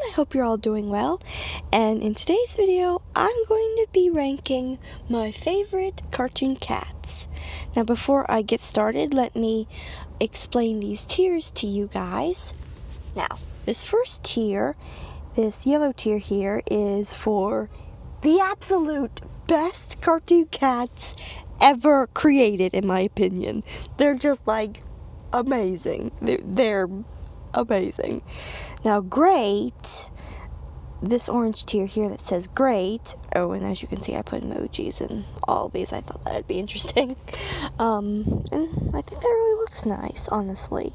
I hope you're all doing well, and in today's video I'm going to be ranking my favorite cartoon cats. Now before I get started, let me explain these tiers to you guys. Now, this first tier, this yellow tier here, is for the absolute best cartoon cats ever created, in my opinion. They're just like amazing. They're amazing. Now, great, this orange tier here that says great. Oh, and as you can see, I put emojis in all these. I thought that'd be interesting. And I think that really looks nice, honestly.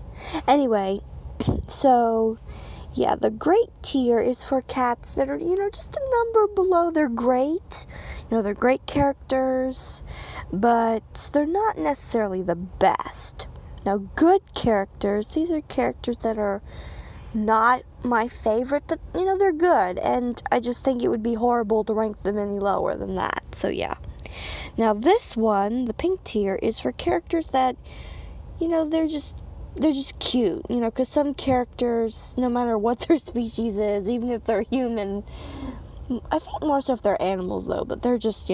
Anyway, so yeah, the great tier is for cats that are, just a number below. They're great. They're great characters, but they're not necessarily the best. Now, good characters, these are characters that are not my favorite, but, they're good, and I just think it would be horrible to rank them any lower than that, so yeah. Now, this one, the pink tier, is for characters that, they're just cute, because some characters, no matter what their species is, even if they're human, I think more so if they're animals, though, but they're just,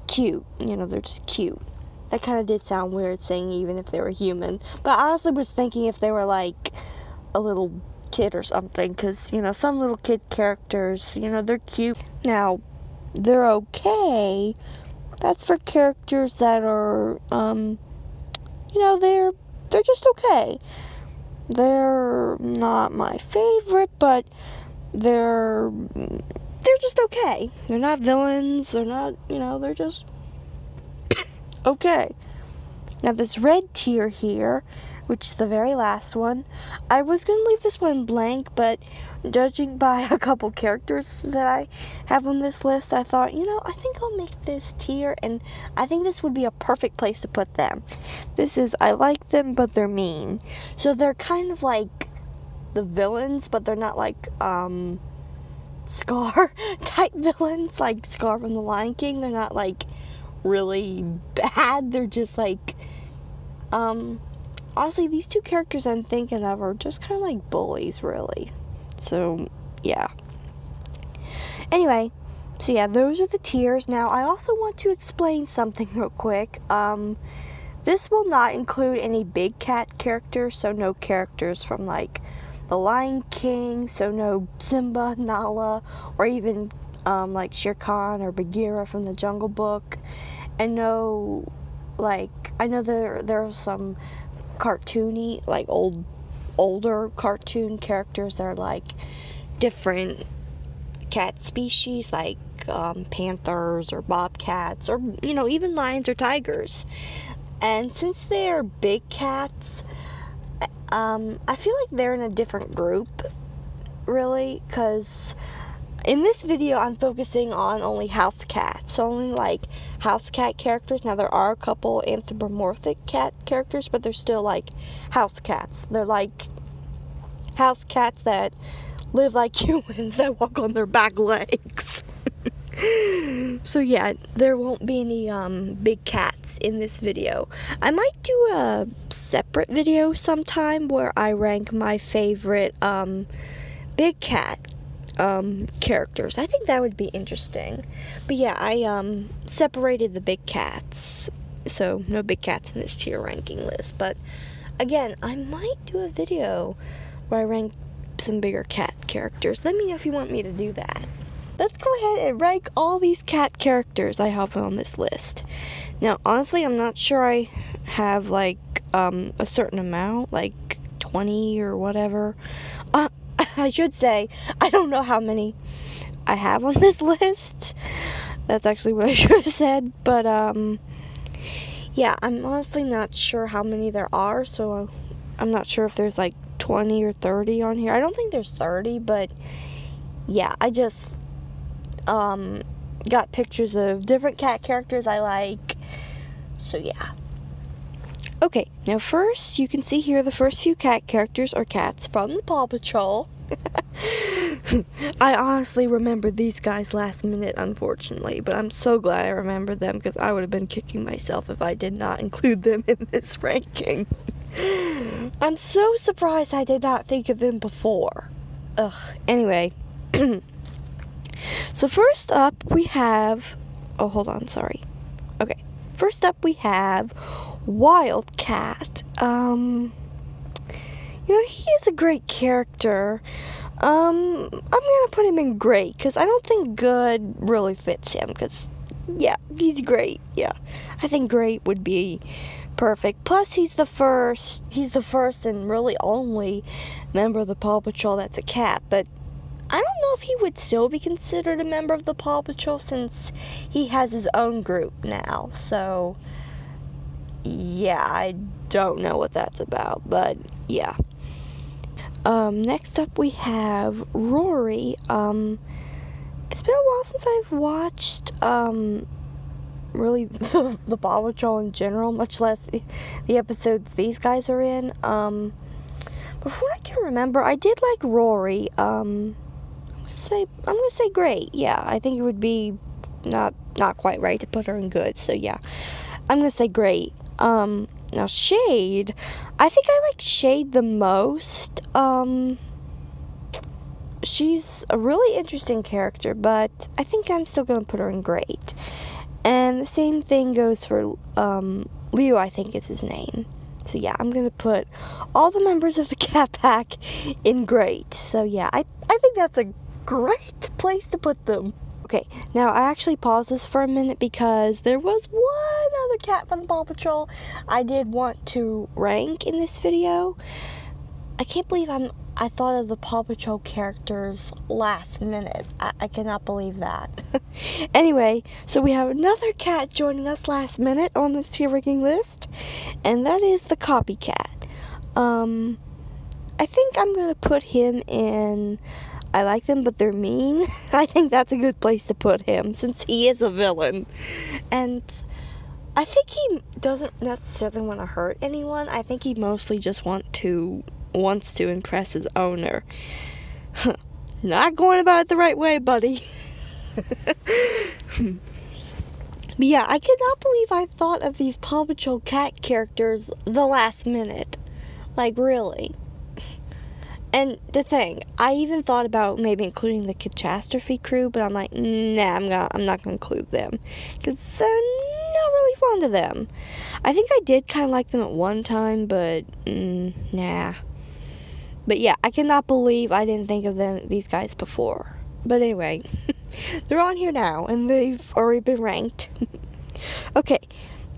cute, they're just cute. That kind of did sound weird saying even if they were human. But I honestly was thinking if they were like a little kid or something. Because, some little kid characters, they're cute. Now, they're okay. That's for characters that are, they're just okay. They're not my favorite, but they're just okay. They're not villains. They're not, they're just okay. Now this red tier here, which is the very last one, I was going to leave this one blank, but judging by a couple characters that I have on this list, I thought, I think I'll make this tier, and I think this would be a perfect place to put them. I like them, but they're mean. So they're kind of like the villains, but they're not like, Scar type villains, like Scar from The Lion King. They're not like really bad. They're just like, honestly, these two characters I'm thinking of are just kind of like bullies, really. So, yeah. Anyway, so yeah, those are the tiers. Now, I also want to explain something real quick. This will not include any big cat characters, so no characters from like The Lion King, so no Simba, Nala, or even like Shere Khan or Bagheera from the Jungle Book. And no, like, I know there are some cartoony, like older cartoon characters that are like different cat species, like panthers or bobcats, or even lions or tigers. And since they're big cats, I feel like they're in a different group, really, because in this video I'm focusing on only house cats, so only like house cat characters. Now there are a couple anthropomorphic cat characters, but they're still like house cats. They're like house cats that live like humans, that walk on their back legs. So yeah, there won't be any big cats in this video. I might do a separate video sometime where I rank my favorite big cat characters. I think that would be interesting. But yeah, I separated the big cats, so no big cats in this tier ranking list. But again, I might do a video where I rank some bigger cat characters. Let me know if you want me to do that. Let's go ahead and rank all these cat characters I have on this list. Now, honestly, I'm not sure I have like a certain amount, like 20 or whatever. I should say, I don't know how many I have on this list. That's actually what I should have said. But, yeah, I'm honestly not sure how many there are. So, I'm not sure if there's like 20 or 30 on here. I don't think there's 30, but, yeah, I just, got pictures of different cat characters I like. So, yeah. Okay, now first, you can see here the first few cat characters are cats from the Paw Patrol. I honestly remembered these guys last minute, unfortunately, but I'm so glad I remembered them because I would have been kicking myself if I did not include them in this ranking. I'm so surprised I did not think of them before. Anyway. So first up we have, oh, hold on, sorry. Okay. First up we have Wildcat. He is a great character. I'm gonna put him in great, because I don't think good really fits him, because, yeah, he's great, yeah. I think great would be perfect. Plus, he's the first and really only member of the Paw Patrol that's a cat, but I don't know if he would still be considered a member of the Paw Patrol since he has his own group now, so, yeah, I don't know what that's about, but, yeah. Next up we have Rory. It's been a while since I've watched, really the Paw Patrol in general, much less the episodes these guys are in. Before I can remember, I did like Rory. I'm gonna say great. Yeah, I think it would be not quite right to put her in good. So yeah, I'm gonna say great. Now Shade, I think I like Shade the most. She's a really interesting character, but I think I'm still gonna put her in great. And the same thing goes for Leo, I think is his name. So yeah, I'm gonna put all the members of the Cat Pack in great. So yeah, I think that's a great place to put them. Okay, now I actually paused this for a minute because there was one other cat from the Paw Patrol I did want to rank in this video. I can't believe I thought of the Paw Patrol characters last minute. I cannot believe that. Anyway, so we have another cat joining us last minute on this tier ranking list, and that is the Copycat. I think I'm gonna put him in I like them, but they're mean. I think that's a good place to put him, since he is a villain. And I think he doesn't necessarily want to hurt anyone. I think he mostly just wants to impress his owner. Not going about it the right way, buddy. But yeah, I cannot believe I thought of these Paw Patrol cat characters the last minute. Like, really. And the thing, I even thought about maybe including the Catastrophe crew, but I'm like, nah, I'm not gonna include them, because I'm not really fond of them. I think I did kind of like them at one time, but nah. But yeah, I cannot believe I didn't think of these guys before. But anyway, they're on here now, and they've already been ranked. Okay,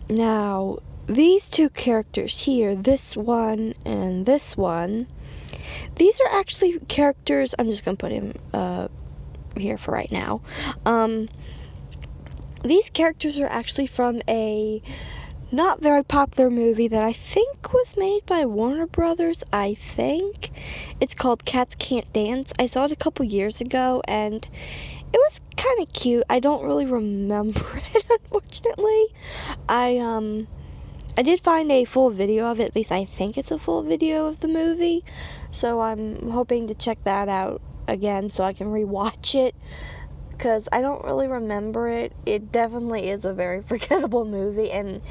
now these two characters here, this one and this one. These are actually characters, I'm just going to put him here for right now. These characters are actually from a not very popular movie that I think was made by Warner Brothers, I think. It's called Cats Can't Dance. I saw it a couple years ago, and it was kind of cute. I don't really remember it, unfortunately. I did find a full video of it, at least I think it's a full video of the movie, so I'm hoping to check that out again so I can rewatch it, because I don't really remember it. It definitely is a very forgettable movie, and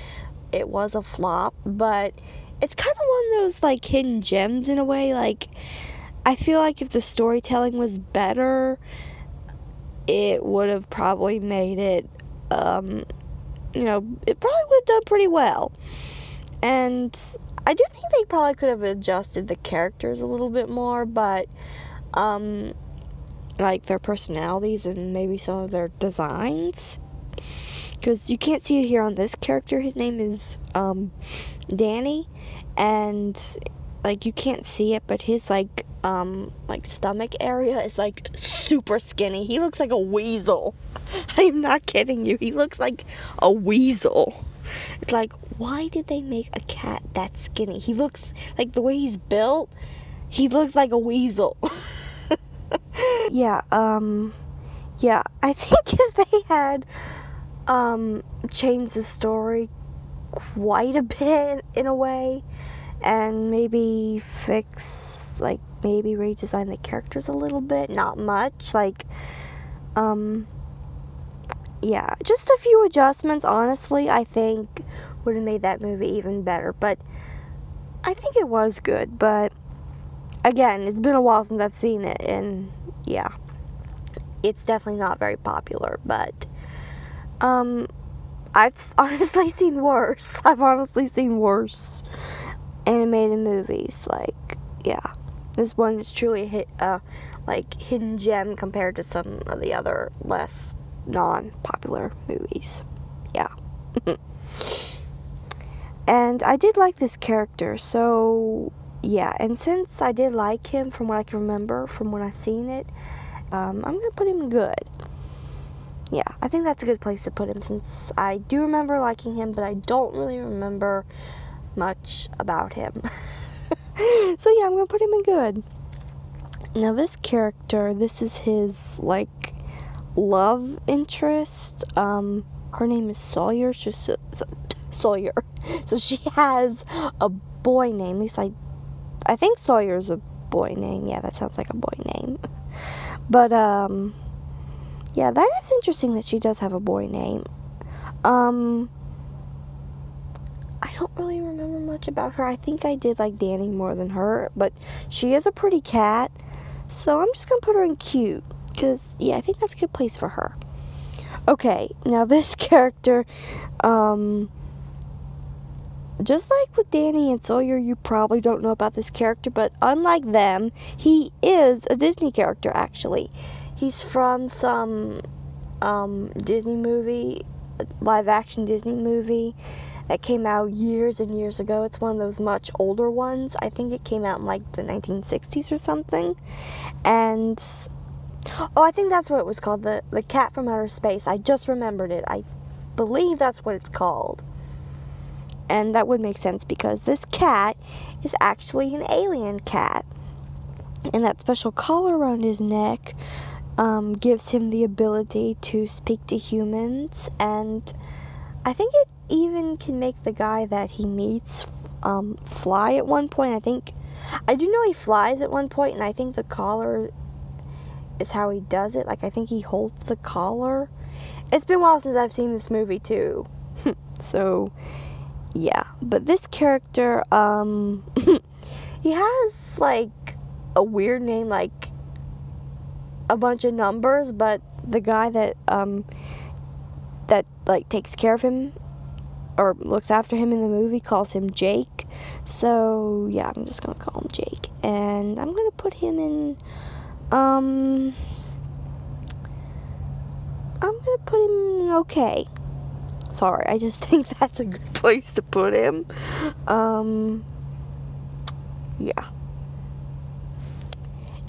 it was a flop, but it's kind of one of those, like, hidden gems in a way. Like, I feel like if the storytelling was better, it would have probably made it, it probably would have done pretty well. And I do think they probably could have adjusted the characters a little bit more, but, like, their personalities and maybe some of their designs. Because you can't see it here on this character. His name is, Danny. And, like, you can't see it, but his, like, stomach area is, like, super skinny. He looks like a weasel. I'm not kidding you. He looks like a weasel. It's like, why did they make a cat that skinny? He looks, like, the way he's built, he looks like a weasel. Yeah, I think if they had, changed the story quite a bit, in a way, and maybe maybe redesign the characters a little bit, not much, like, yeah, just a few adjustments, honestly, I think would have made that movie even better. But I think it was good, but again, it's been a while since I've seen it, and yeah, it's definitely not very popular, but I've honestly seen worse. I've honestly seen worse animated movies. Like, yeah, this one is truly a hit, like hidden gem compared to some of the other less non-popular movies. Yeah. And I did like this character, so yeah. And since I did like him, from what I can remember, from when I've seen it, I'm gonna put him good. Yeah, I think that's a good place to put him, since I do remember liking him, but I don't really remember much about him. So yeah, I'm gonna put him in good. Now this character, this is his like love interest. Her name is Sawyer. She's Sawyer. So she has a boy name. At least I think Sawyer's a boy name. Yeah, that sounds like a boy name. But yeah, that is interesting that she does have a boy name. I don't really remember much about her. I think I did like Danny more than her, but she is a pretty cat, so I'm just gonna put her in cute, because yeah, I think that's a good place for her. Okay, now this character, just like with Danny and Sawyer, you probably don't know about this character, but unlike them, he is a Disney character, actually. He's from some Disney movie, live action Disney movie that came out years and years ago. It's one of those much older ones. I think it came out in like the 1960s or something. And oh, I think that's what it was called, the Cat from Outer Space. I just remembered it. I believe that's what it's called. And that would make sense, because this cat is actually an alien cat. And that special collar around his neck gives him the ability to speak to humans. And I think it even can make the guy that he meets fly at one point. I do know he flies at one point, and I think the collar is how he does it. Like, I think he holds the collar. It's been a while since I've seen this movie too. So yeah, but this character, he has like a weird name, like a bunch of numbers, but the guy that like takes care of him or looks after him in the movie calls him Jake. So yeah, I'm just gonna call him Jake, and I'm gonna put him in okay. Sorry, I just think that's a good place to put him. Yeah.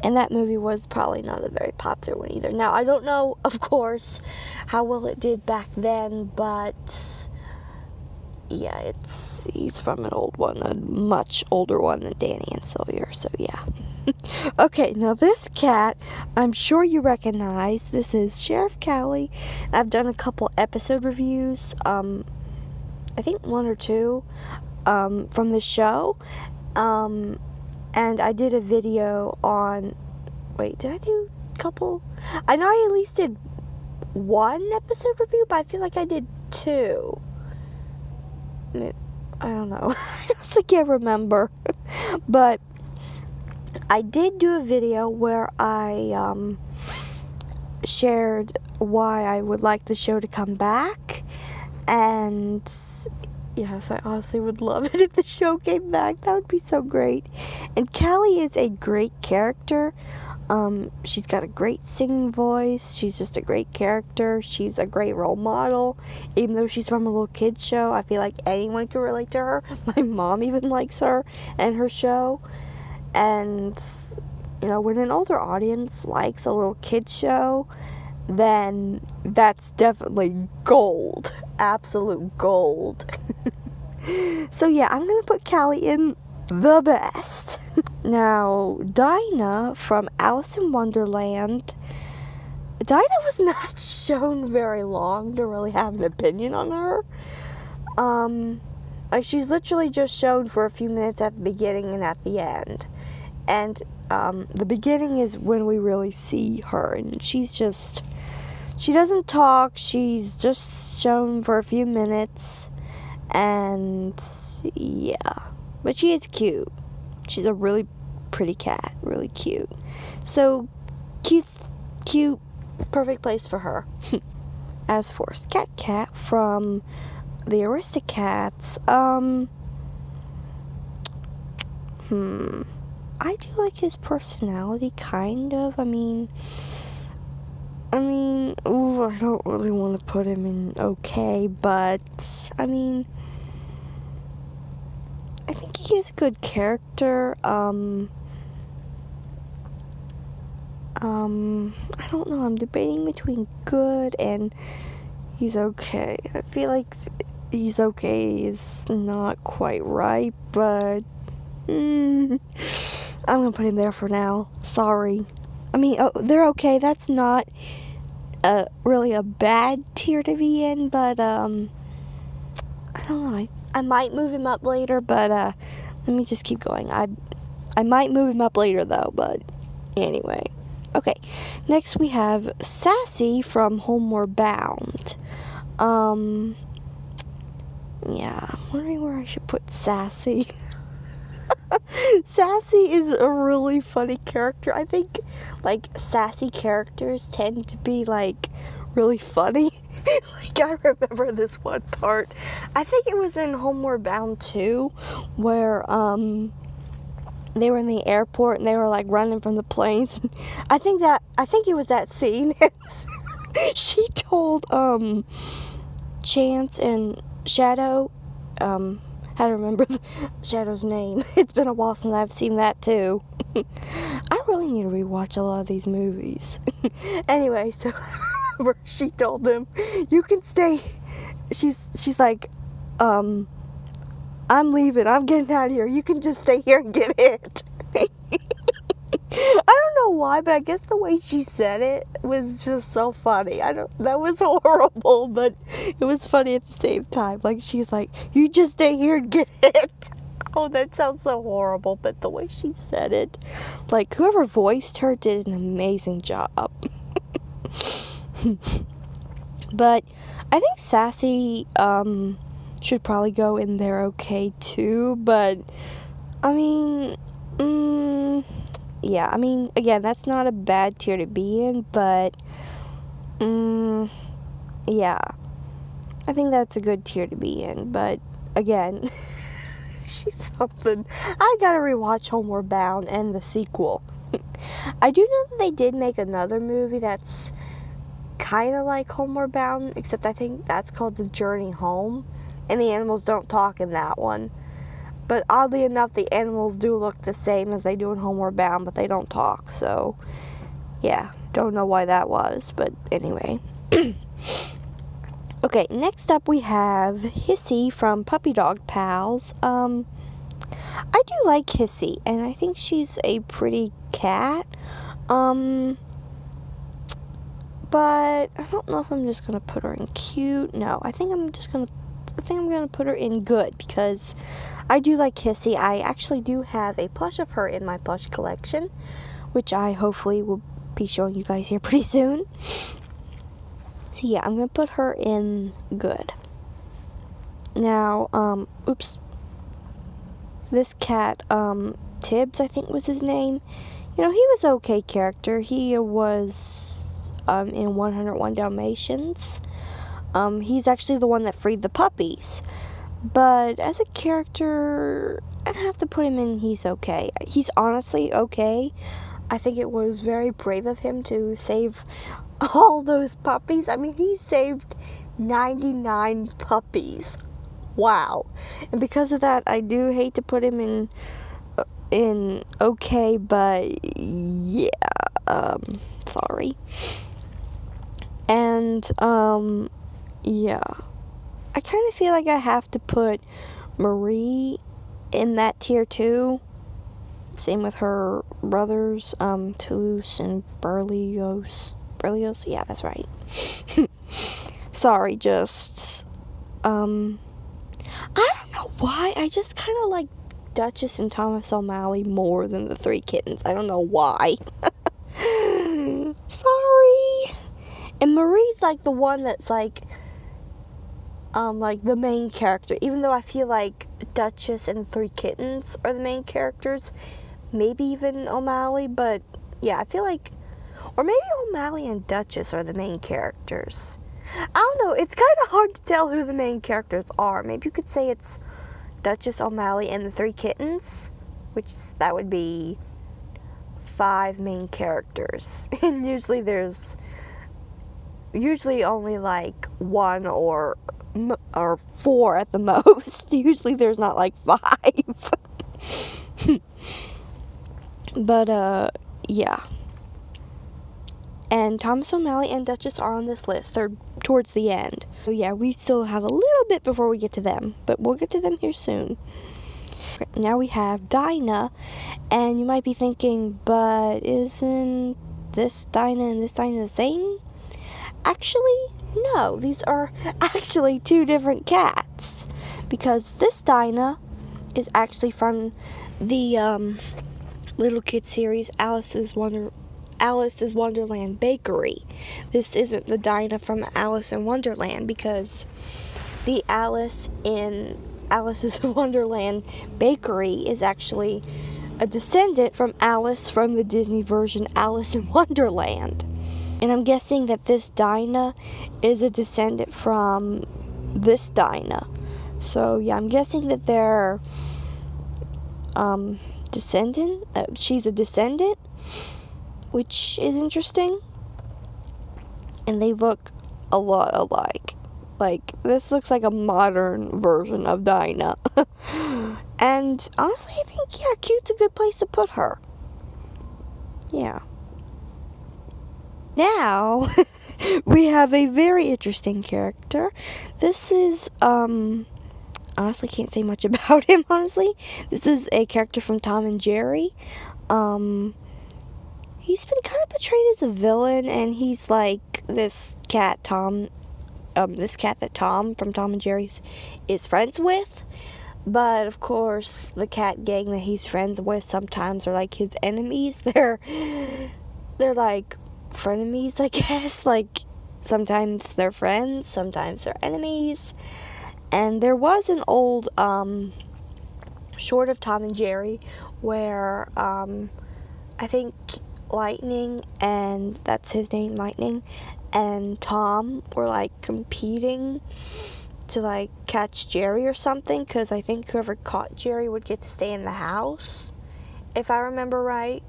And that movie was probably not a very popular one either. Now, I don't know, of course, how well it did back then, but yeah, he's from an old one, a much older one than Danny and Sawyer, so yeah. Okay, now this cat, I'm sure you recognize. This is Sheriff Callie. I've done a couple episode reviews, I think 1 or 2, from the show, and I did a video on, did I do a couple? I know I at least did 1 episode review, but I feel like I did 2. I don't know. I just can't remember. But I did do a video where I shared why I would like the show to come back, and yes, I honestly would love it if the show came back. That would be so great. And Callie is a great character. She's got a great singing voice. She's just a great character. She's a great role model. Even though she's from a little kid's show, I feel like anyone can relate to her. My mom even likes her and her show. And, you know, when an older audience likes a little kid's show, then that's definitely gold. Absolute gold. So yeah, I'm gonna put Callie in the best. Now, Dinah from Alice in Wonderland. Dinah was not shown very long to really have an opinion on her. Like, she's literally just shown for a few minutes at the beginning and at the end. And the beginning is when we really see her, and she doesn't talk. She's just shown for a few minutes, and yeah, but she is cute. She's a really pretty cat, really cute. So, cute, perfect place for her. As for Scat Cat from the Aristocats, I do like his personality, kind of. I mean, ooh, I don't really want to put him in okay, but, I mean, I think he is a good character. I don't know, I'm debating between good and he's okay. I feel like he's okay is not quite right, but I'm gonna put him there for now. Sorry. I mean, they're okay. That's not really a bad tier to be in, but I don't know. I might move him up later, but let me just keep going. I might move him up later though, but anyway. Okay, next we have Sassy from Homeward Bound. Yeah, I'm wondering where I should put Sassy. Sassy is a really funny character. I think, like, sassy characters tend to be, like, really funny. Like, I remember this one part. I think it was in Homeward Bound 2, where, they were in the airport and they were like running from the planes. I think it was that scene. She told Chance and Shadow, how to remember Shadow's name. It's been a while since I've seen that too. I really need to rewatch a lot of these movies. Anyway, so I remember she told them, "You can stay." She's like, "I'm leaving. I'm getting out of here. You can just stay here and get hit." I don't know why, but I guess the way she said it was just so funny. That was horrible, but it was funny at the same time. Like, she's like, "You just stay here and get hit." Oh, that sounds so horrible, but the way she said it, like, whoever voiced her did an amazing job. But I think Sassy, should probably go in there okay too, but I mean, yeah, I mean, again, that's not a bad tier to be in, but yeah, I think that's a good tier to be in, but again, she's something. I gotta rewatch Homeward Bound and the sequel. I do know that they did make another movie that's kind of like Homeward Bound, except I think that's called The Journey Home. And the animals don't talk in that one. But oddly enough, the animals do look the same as they do in Homeward Bound, but they don't talk. So, yeah, don't know why that was. But anyway. Okay, next up we have Hissy from Puppy Dog Pals. I do like Hissy, and I think she's a pretty cat. But I don't know if I'm just gonna put her in cute. No, I think I'm gonna put her in good, because I do like Hissy. I actually do have a plush of her in my plush collection, which I hopefully will be showing you guys here pretty soon. So yeah, I'm gonna put her in good. Now, this cat, Tibbs, I think was his name. You know, he was an okay character. He was in 101 Dalmatians. He's actually the one that freed the puppies. But as a character, I have to put him in he's okay. He's honestly okay. I think it was very brave of him to save all those puppies. I mean, he saved 99 puppies. Wow. And because of that, I do hate to put him in okay, but yeah, sorry. And, yeah. I kind of feel like I have to put Marie in that tier too. Same with her brothers, Toulouse and Berlioz. Berlioz? Yeah, that's right. Sorry, just, I don't know why. I just kind of like Duchess and Thomas O'Malley more than the Three Kittens. I don't know why. Sorry. And Marie's like the one that's like the main character. Even though I feel like Duchess and Three Kittens are the main characters, maybe even O'Malley, but yeah, I feel like, or maybe O'Malley and Duchess are the main characters. I don't know, it's kind of hard to tell who the main characters are. Maybe you could say it's Duchess, O'Malley, and the 3 kittens, which that would be 5 main characters. And usually only like 1 or 4 at the most. Usually there's not like 5. But yeah. And Thomas O'Malley and Duchess are on this list. They're towards the end. So yeah, we still have a little bit before we get to them, but we'll get to them here soon. Okay, now we have Dinah, and you might be thinking, but isn't this Dinah and this Dinah the same? Actually, no. These are actually 2 different cats, because this Dinah is actually from the little kid series Alice's Wonderland Bakery. This isn't the Dinah from Alice in Wonderland, because the Alice in Alice's Wonderland Bakery is actually a descendant from Alice from the Disney version Alice in Wonderland. And I'm guessing that this Dinah is a descendant from this Dinah. So yeah, I'm guessing that they're descendant. She's a descendant, which is interesting. And they look a lot alike. Like, this looks like a modern version of Dinah. And honestly, I think, yeah, cute's a good place to put her. Yeah. Now, we have a very interesting character. This is, honestly can't say much about him, honestly. This is a character from Tom and Jerry. He's been kind of portrayed as a villain, and he's like this cat that Tom from Tom and Jerry's is friends with. But of course, the cat gang that he's friends with sometimes are like his enemies. They're like frenemies, I guess. Like, sometimes they're friends, sometimes they're enemies. And there was an old short of Tom and Jerry where I think Lightning, and that's his name, Lightning, and Tom were like competing to like catch Jerry or something, because I think whoever caught Jerry would get to stay in the house, if I remember right.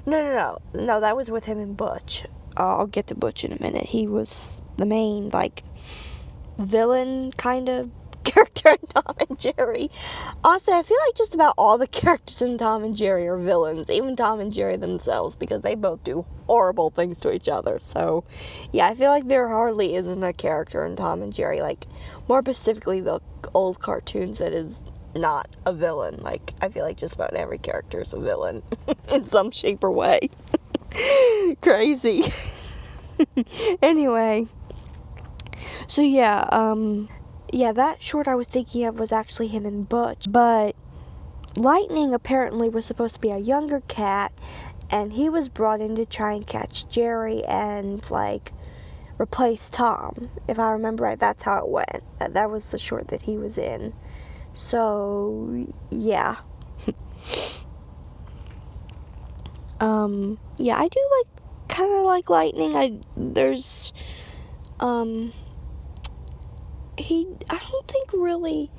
No, that was with him and Butch. I'll get to Butch in a minute. He was the main like villain kind of character in Tom and Jerry. Honestly, I feel like just about all the characters in Tom and Jerry are villains, even Tom and Jerry themselves, because they both do horrible things to each other. So yeah, I feel like there hardly isn't a character in Tom and Jerry, like more specifically the old cartoons, that is not a villain. Like, I feel like just about every character is a villain in some shape or way. Crazy. Anyway, so yeah, that short I was thinking of was actually him and Butch. But Lightning apparently was supposed to be a younger cat, and he was brought in to try and catch Jerry and, like, replace Tom. If I remember right, that's how it went. That was the short that he was in. So, yeah. Yeah, I do kind of like Lightning. I don't think really,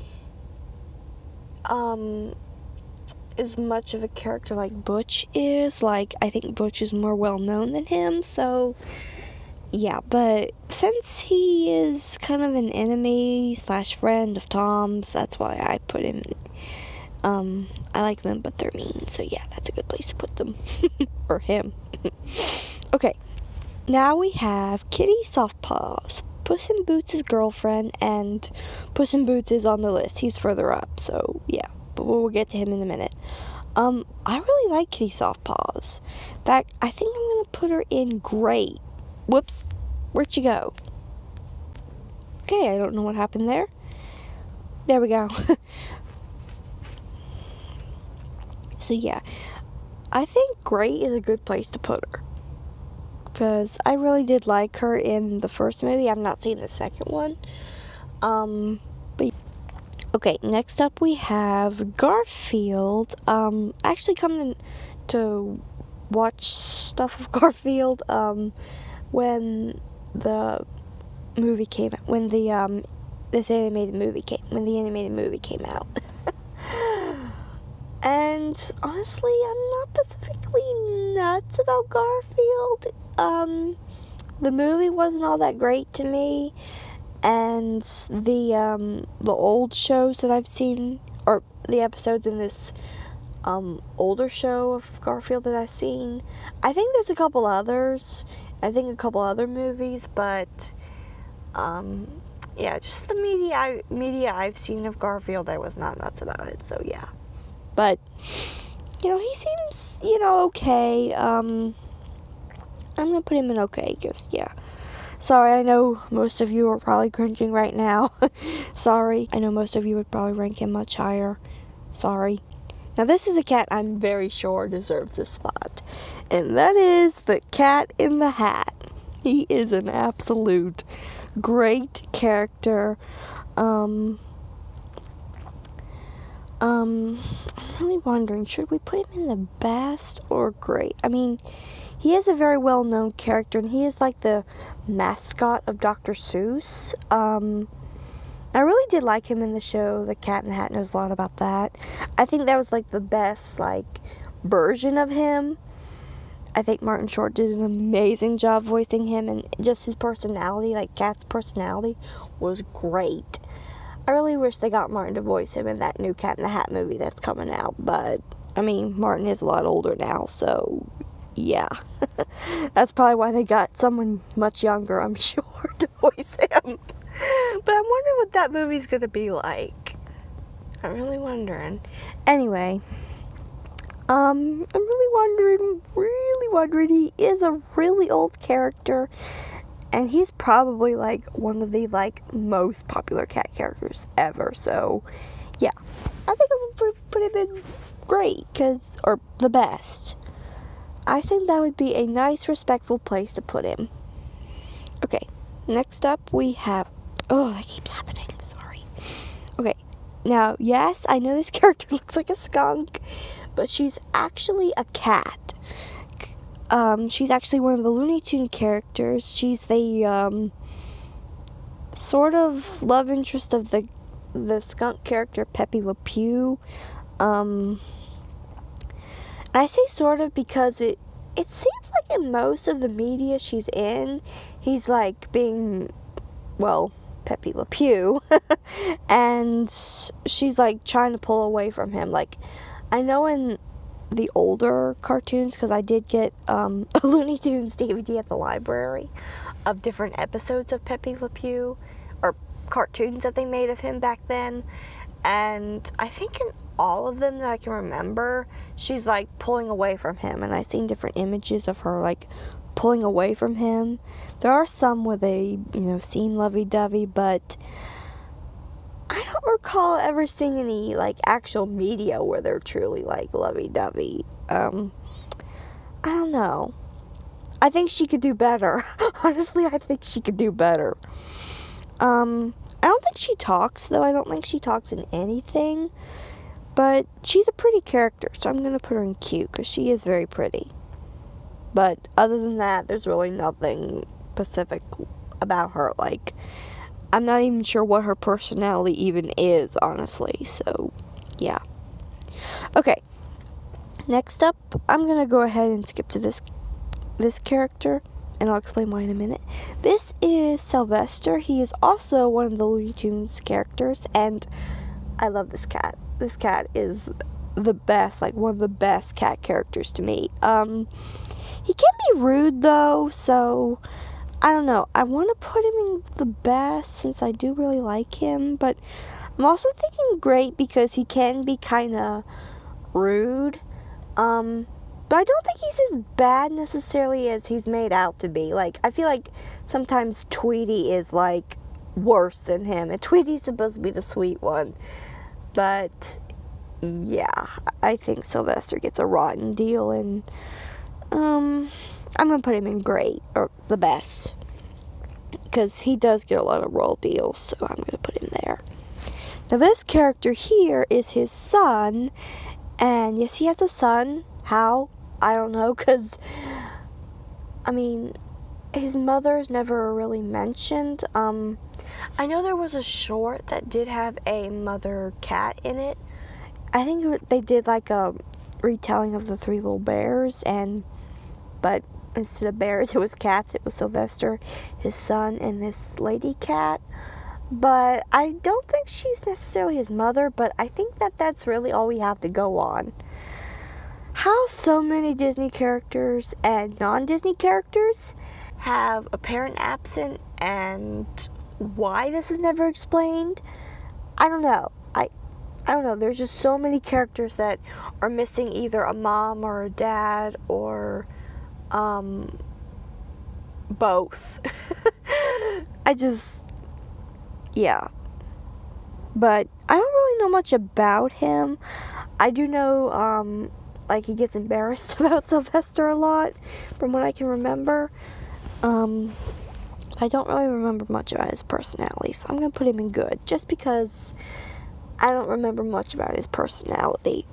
is much of a character like Butch is. Like, I think Butch is more well known than him, so, yeah, but since he is kind of an enemy / friend of Tom's, that's why I put him. I like them, but they're mean, so yeah, that's a good place to put them. Or him. Okay, now we have Kitty Softpaws, Puss in Boots' girlfriend, and Puss in Boots is on the list. He's further up, so yeah, but we'll get to him in a minute. I really like Kitty Softpaws. In fact, I think I'm gonna put her in Great. Whoops, where'd she go? Okay, I don't know what happened there. There we go. So yeah, I think Great is a good place to put her, because I really did like her in the first movie. I've not seen the second one. But Okay, next up we have Garfield. Actually coming to watch stuff of Garfield, when the movie came out, when the animated movie came out. And honestly, I'm not specifically nuts about Garfield. The movie wasn't all that great to me, and the old shows that I've seen, or the episodes in this older show of Garfield that I've seen, I think there's a couple others. I think a couple other movies, but yeah, just the media I've seen of Garfield, I was not nuts about it. So yeah, but he seems okay. I'm gonna put him in okay, because yeah. Sorry, I know most of you are probably cringing right now. Sorry, I know most of you would probably rank him much higher. Sorry. Now this is a cat I'm very sure deserves this spot, and that is the Cat in the Hat. He is an absolute great character. I'm really wondering, should we put him in the best or great? I mean, he is a very well-known character, and he is like the mascot of Dr. Seuss. I really did like him in the show. The Cat in the Hat knows a lot about that. I think that was like the best version of him. I think Martin Short did an amazing job voicing him, and just his personality, Cat's personality, was great. I really wish they got Martin to voice him in that new Cat in the Hat movie that's coming out, but I mean, Martin is a lot older now, so yeah. That's probably why they got someone much younger, I'm sure, to voice him. But I'm wondering what that movie's gonna be like. I'm really wondering. Anyway, I'm really wondering, he is a really old character, and he's probably one of the most popular cat characters ever. So yeah, I think I would put him in great, or the best. I think that would be a nice, respectful place to put him. Okay, next up we have, oh, that keeps happening, sorry. Okay, now, yes, I know this character looks like a skunk, but she's actually a cat. She's actually one of the Looney Tune characters. She's the sort of love interest of the skunk character Pepe Le Pew. I say sort of because it seems like in most of the media she's in, he's being, well, Pepe Le Pew, and she's trying to pull away from him. I know in the older cartoons, because I did get a Looney Tunes DVD at the library of different episodes of Pepe Le Pew, or cartoons that they made of him back then, and I think in all of them that I can remember, she's pulling away from him, and I've seen different images of her pulling away from him. There are some where they seem lovey-dovey, but I don't recall ever seeing any actual media where they're truly lovey-dovey. I don't know. I think she could do better. Honestly, I think she could do better. I don't think she talks, though. I don't think she talks in anything. But she's a pretty character, so I'm going to put her in cute, because she is very pretty. But other than that, there's really nothing specific about her. I'm not even sure what her personality even is, honestly. So, yeah. Okay. Next up, I'm going to go ahead and skip to this character, and I'll explain why in a minute. This is Sylvester. He is also one of the Looney Tunes characters, and I love this cat. This cat is the best, one of the best cat characters to me. He can be rude, though, so I don't know. I want to put him in the best since I do really like him, but I'm also thinking great because he can be kind of rude. But I don't think he's as bad necessarily as he's made out to be. I feel like sometimes Tweety is worse than him, and Tweety's supposed to be the sweet one. But yeah, I think Sylvester gets a rotten deal, and I'm gonna put him in great, or the best, because he does get a lot of raw deals, so I'm gonna put him there. Now this character here is his son, and yes, he has a son. How? I don't know, because, I mean, his mother is never really mentioned. I know there was a short that did have a mother cat in it. I think they did like a retelling of the Three Little Bears, but instead of bears, it was cats. It was Sylvester, his son, and this lady cat. But I don't think she's necessarily his mother, but I think that that's really all we have to go on. How so many Disney characters and non-Disney characters have a parent absent, and why this is never explained, I don't know. I don't know. There's just so many characters that are missing either a mom or a dad or both. Yeah. But I don't really know much about him. I do know, like, he gets embarrassed about Sylvester a lot, from what I can remember. I don't really remember much about his personality, so I'm going to put him in good, just because I don't remember much about his personality.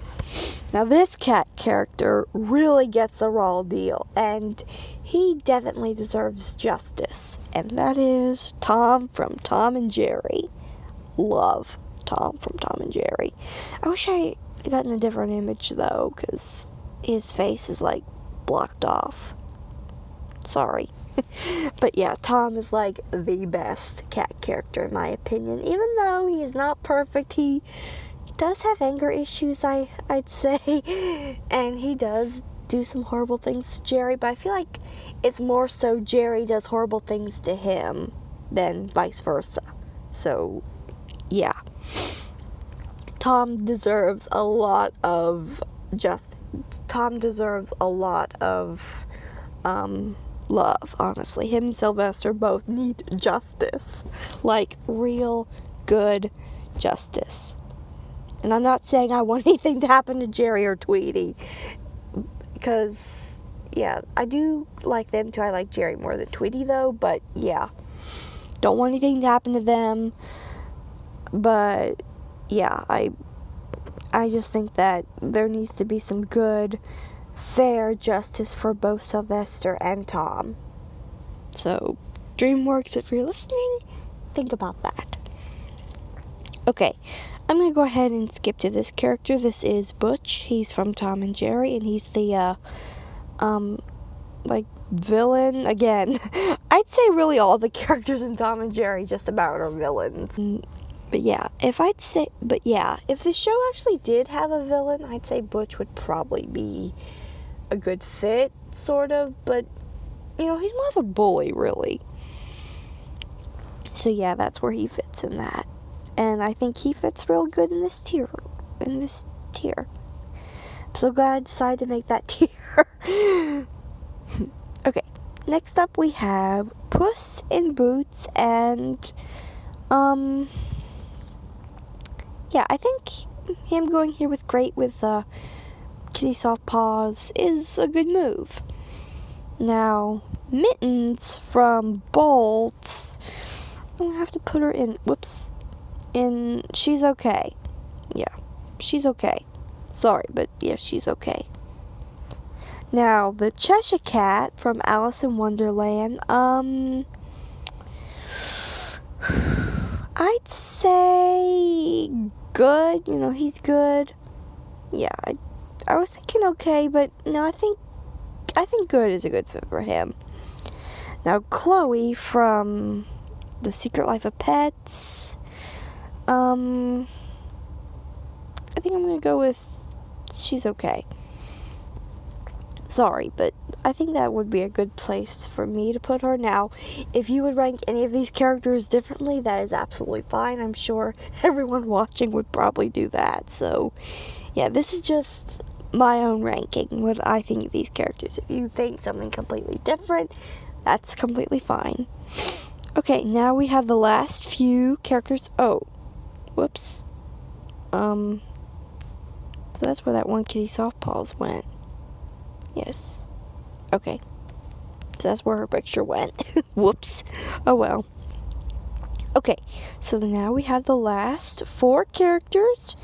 Now, this cat character really gets the raw deal, and he definitely deserves justice, and that is Tom from Tom and Jerry. Love Tom from Tom and Jerry. I wish I had gotten a different image, though, because his face is, like, blocked off. Sorry. But yeah, Tom is like the best cat character in my opinion. Even though he is not perfect, he does have anger issues, I'd say. And he does do some horrible things to Jerry, but I feel like it's more so Jerry does horrible things to him than vice versa. So, yeah. Tom deserves a lot of love, honestly. Him and Sylvester both need justice. Like, real good justice. And I'm not saying I want anything to happen to Jerry or Tweety. Because, yeah, I do like them too. I like Jerry more than Tweety, though. But, yeah. Don't want anything to happen to them. But, yeah, I just think that there needs to be some good, fair justice for both Sylvester and Tom. So, DreamWorks, if you're listening, think about that. Okay, I'm going to go ahead and skip to this character. This is Butch. He's from Tom and Jerry, and he's the, villain. Again, I'd say really all the characters in Tom and Jerry just about are villains. But yeah, if the show actually did have a villain, I'd say Butch would probably be a good fit, sort of, but, you know, he's more of a bully, really. So yeah, that's where he fits in that. And I think he fits real good in this tier. I'm so glad I decided to make that tier. Okay, next up we have Puss in Boots, and, yeah, I think him going here with Kitty Soft Paws is a good move. Now, Mittens from Bolt, I'm going to have to put her in, she's okay. Yeah, she's okay. Sorry, but yeah, she's okay. Now, the Cheshire Cat from Alice in Wonderland, I'd say good. You know, he's good. Yeah, I was thinking okay, but no, I think good is a good fit for him. Now, Chloe from The Secret Life of Pets, I think I'm gonna go with she's okay. Sorry, but I think that would be a good place for me to put her. Now, if you would rank any of these characters differently, that is absolutely fine. I'm sure everyone watching would probably do that. So, yeah, this is just my own ranking, what I think of these characters. If you think something completely different, that's completely fine. Okay, now we have the last few characters. Oh, whoops. So that's where that one Kitty Soft Paws went. Yes. Okay. So that's where her picture went. Whoops. Oh well. Okay, so now we have the last 4 characters,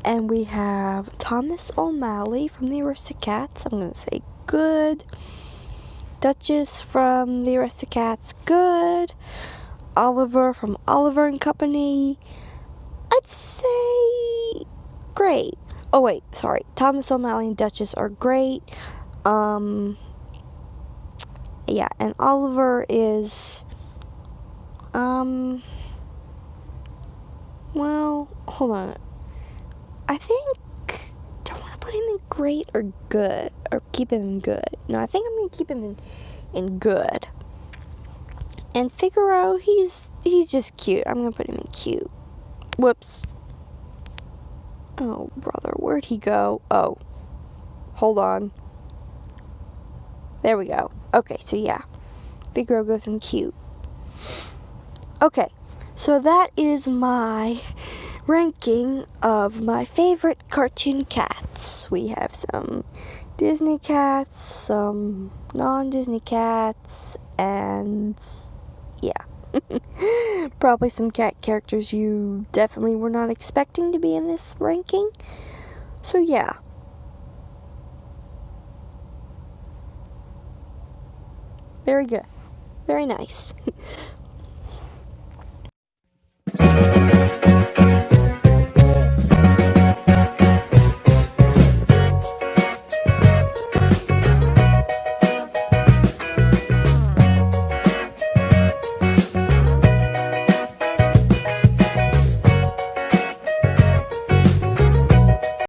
and we have Thomas O'Malley from the Aristocats. I'm gonna say good. Duchess from the Aristocats, good. Oliver from Oliver and Company, I'd say great. Oh wait, sorry. Thomas O'Malley and Duchess are great. Yeah, and Oliver is well, hold on. I think, do I want to put him in great or good, or keep him in good? No, I think I'm gonna keep him in good. And Figaro, he's just cute. I'm gonna put him in cute. Whoops. Oh, brother, where'd he go? Oh, hold on. There we go. Okay, so yeah, Figaro goes in cute. Okay, so that is my ranking of my favorite cartoon cats. We have some Disney cats, some non-Disney cats, and yeah. Probably some cat characters you definitely were not expecting to be in this ranking. So yeah. Very good. Very nice.